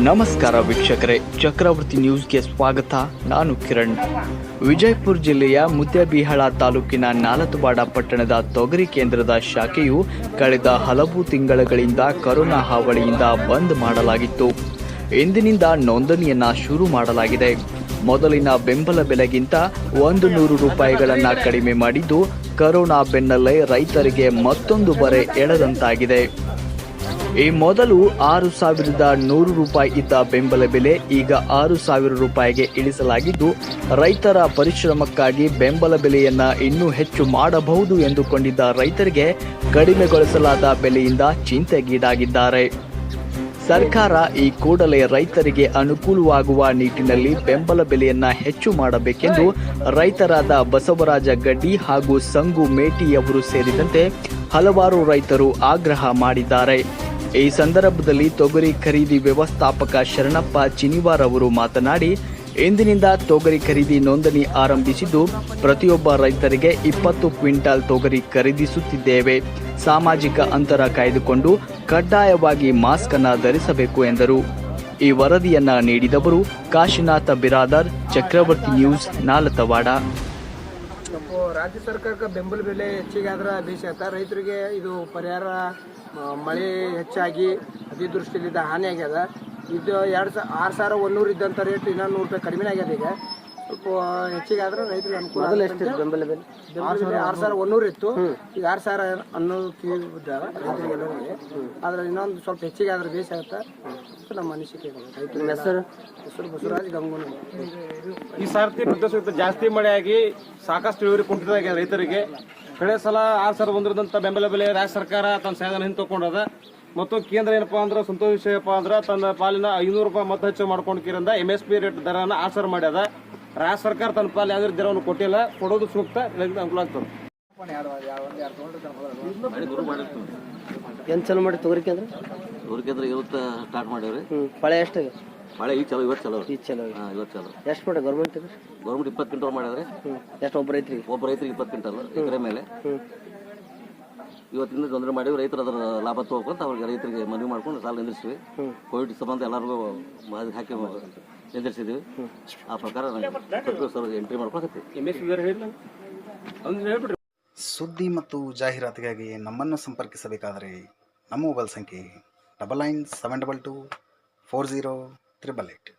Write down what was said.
ನಮಸ್ಕಾರ ವೀಕ್ಷಕರೇ, ಚಕ್ರವರ್ತಿ ನ್ಯೂಸ್ಗೆ ಸ್ವಾಗತ. ನಾನು ಕಿರಣ್. ವಿಜಯಪುರ ಜಿಲ್ಲೆಯ ಮುದ್ದೇಬಿಹಾಳ ತಾಲೂಕಿನ ನಾಲತವಾಡ ಪಟ್ಟಣದ ತೊಗರಿ ಕೇಂದ್ರದ ಶಾಖೆಯು ಕಳೆದ ಹಲವು ತಿಂಗಳುಗಳಿಂದ ಕೊರೋನಾ ಹಾವಳಿಯಿಂದ ಬಂದ್ ಮಾಡಲಾಗಿತ್ತು. ಇಂದಿನಿಂದ ನೋಂದಣಿಯನ್ನ ಶುರು ಮಾಡಲಾಗಿದೆ. ಮೊದಲಿನ ಬೆಂಬಲ ಬೆಲೆಗಿಂತ 100 ರೂಪಾಯಿಗಳನ್ನು ಕಡಿಮೆ ಮಾಡಿದ್ದು, ಕೊರೋನಾ ಬೆನ್ನಲ್ಲೇ ರೈತರಿಗೆ ಮತ್ತೊಂದು ಬರೆ ಎಳೆದಂತಾಗಿದೆ. ಈ ಮೊದಲು 6,100 ರೂಪಾಯಿ ಇದ್ದ ಬೆಂಬಲ ಬೆಲೆ ಈಗ 6,000 ರೂಪಾಯಿಗೆ ಇಳಿಸಲಾಗಿದ್ದು, ರೈತರ ಪರಿಶ್ರಮಕ್ಕಾಗಿ ಬೆಂಬಲ ಬೆಲೆಯನ್ನ ಇನ್ನೂ ಹೆಚ್ಚು ಮಾಡಬಹುದು ಎಂದುಕೊಂಡಿದ್ದ ರೈತರಿಗೆ ಕಡಿಮೆಗೊಳಿಸಲಾದ ಬೆಲೆಯಿಂದ ಚಿಂತೆಗೀಡಾಗಿದ್ದಾರೆ. ಸರ್ಕಾರ ಈ ಕೂಡಲೇ ರೈತರಿಗೆ ಅನುಕೂಲವಾಗುವ ನಿಟ್ಟಿನಲ್ಲಿ ಬೆಂಬಲ ಬೆಲೆಯನ್ನ ಹೆಚ್ಚು ಮಾಡಬೇಕೆಂದು ರೈತರಾದ ಬಸವರಾಜ ಗಡ್ಡಿ ಹಾಗೂ ಸಂಗು ಮೇಟಿಯವರು ಸೇರಿದಂತೆ ಹಲವಾರು ರೈತರು ಆಗ್ರಹ ಮಾಡಿದ್ದಾರೆ. ಈ ಸಂದರ್ಭದಲ್ಲಿ ತೊಗರಿ ಖರೀದಿ ವ್ಯವಸ್ಥಾಪಕ ಶರಣಪ್ಪ ಚಿನಿವಾರ್ ಅವರು ಮಾತನಾಡಿ, ಇಂದಿನಿಂದ ತೊಗರಿ ಖರೀದಿ ನೋಂದಣಿ ಆರಂಭಿಸಿದ್ದು, ಪ್ರತಿಯೊಬ್ಬ ರೈತರಿಗೆ 20 ಕ್ವಿಂಟಾಲ್ ತೊಗರಿ ಖರೀದಿಸುತ್ತಿದ್ದೇವೆ. ಸಾಮಾಜಿಕ ಅಂತರ ಕಾಯ್ದುಕೊಂಡು ಕಡ್ಡಾಯವಾಗಿ ಮಾಸ್ಕ್ ಅನ್ನು ಧರಿಸಬೇಕು ಎಂದರು. ಈ ವರದಿಯನ್ನ ನೀಡಿದವರು ಕಾಶಿನಾಥ ಬಿರಾದರ್, ಚಕ್ರವರ್ತಿ ನ್ಯೂಸ್, ನಾಲತವಾಡ. ರಾಜ್ಯ ಸರ್ಕಾರಕ್ಕೆ ಬೆಂಬಲ ಬೆಲೆ ಹೆಚ್ಚಿಗೆ ಆದ್ರೆ ಬೇಸಿ ಆಯ್ತಾ, ರೈತರಿಗೆ ಇದು ಪರಿಹಾರ ಮಳೆ ಹೆಚ್ಚಾಗಿ ಅತಿವೃಷ್ಟಿಯಿಂದ ಹಾನಿ ಆಗ್ಯದ. ಇದು 6,100 ಇದ್ದಂಥ ರೇಟ್ ಇನ್ನೂ 100 ರೂಪಾಯಿ ಕಡಿಮೆ ಆಗ್ಯದ. ಈಗ ಸ್ವಲ್ಪ ಹೆಚ್ಚಿಗೆ ಆದ್ರೆ ರೈತರಿಗೆ ಅನುಕೂಲ. ಬೆಂಬಲ ಬೆಲೆ 6,100 ಇತ್ತು, ಈಗ 6,000 ಅನ್ನೋದು ತೀರಿದ್ದಾರೆ ರೈತರಿಗೆ ಎಲ್ಲರಿಗೆ. ಆದ್ರೆ ಇನ್ನೊಂದು ಸ್ವಲ್ಪ ಹೆಚ್ಚಿಗೆ ಆದ್ರೆ ಬೇಸಿ ಆಗುತ್ತೆ ನಮ್ಮ ಅನಿಸಿಕೆ. ರೈತರ ಹೆಸರು ಬಸವರಾಜ್ ಗಂಗೂನ. ಈ ಸಾರ್ತಿ ಪ್ರದೇಶ ಜಾಸ್ತಿ ಮಳೆಯಾಗಿ ಸಾಕಷ್ಟು ಇಳುವರಿ ಕುಂಠಿತ ರೈತರಿಗೆ. ಕಡೆ ಸಲ 6,100 ಬೆಂಬಲ ಬೆಲೆ ರಾಜ್ಯ ಸರ್ಕಾರ ತನ್ನ ಸಾಧನ ಹಿಂತಕೊಂಡದ. ಮತ್ತು ಕೇಂದ್ರ ಏನಪ್ಪಾ ಅಂದ್ರೆ ಸಂತೋಷ ವಿಷಯಪ್ಪ ಅಂದ್ರೆ ತನ್ನ ಪಾಲಿನ 500 ರೂಪಾಯಿ ಮತ್ತೆ ಹೆಚ್ಚು ಮಾಡ್ಕೊಂಡ್ಕಿರಿಂದ MSP ರೇಟ್ ದರನ 6,000 ಮಾಡ್ಯದ. ರಾಜ್ಯ ಸರ್ಕಾರ ತನ್ನ ಪಾಲು ಯಾವುದೇ ದರವನ್ನು ಕೊಟ್ಟಿಲ್ಲ. ಕೊಡೋದು ಸೂಕ್ತ, ಅನುಕೂಲ ಆಗ್ತದೆ. ಏನು ಚಲೋ ಮಾಡಿ ತೊಗರಿ ಕೇಂದ್ರ ಇವತ್ತು ಸ್ಟಾರ್ಟ್ ಮಾಡೇವ್ರಿ. ಮಳೆ ಎಷ್ಟು ಮಳೆ ಈಗ ಚಲೋ, ಇವತ್ತು ಚಲೋ. ಇವತ್ತು ಚಲೋ. ಎಷ್ಟು ಮಾಡಿ ಗೌರ್ಮೆಂಟ್ 20 ಕ್ವಿಂಟಲ್ ಮಾಡಿದ್ರೆ. ಎಷ್ಟು ಒಬ್ಬ ರೈತರಿಗೆ 20 ಕ್ವಿಂಟಲ್ ಎಕರೆ ಮೇಲೆ. ಇವತ್ತಿಂದ ತೊಂದರೆ ಮಾಡಿ ರೈತರು ಅದರ ಲಾಭ ತಗೋಕೊಂತ ಅವ್ರಿಗೆ ರೈತರಿಗೆ ಮನವಿ ಮಾಡ್ಕೊಂಡು ಸಾಲ ನಿಂದಿರ್ತೀವಿ. ಕೋವಿಡ್ ಸಂಬಂಧ ಎಲ್ಲರಿಗೂ ಹಾಕಿ ನಿಂದಿರ್ಸಿದ್ದೀವಿ. ಆ ಪ್ರಕಾರ ಎಂಟ್ರಿ ಮಾಡ್ಕೊಳಕತ್ತೀವಿ. ಸುದ್ದಿ ಮತ್ತು ಜಾಹೀರಾತಿಗಾಗಿ ನಮ್ಮನ್ನು ಸಂಪರ್ಕಿಸಬೇಕಾದರೆ ನಮ್ಮ ಮೊಬೈಲ್ ಸಂಖ್ಯೆ 9972240388.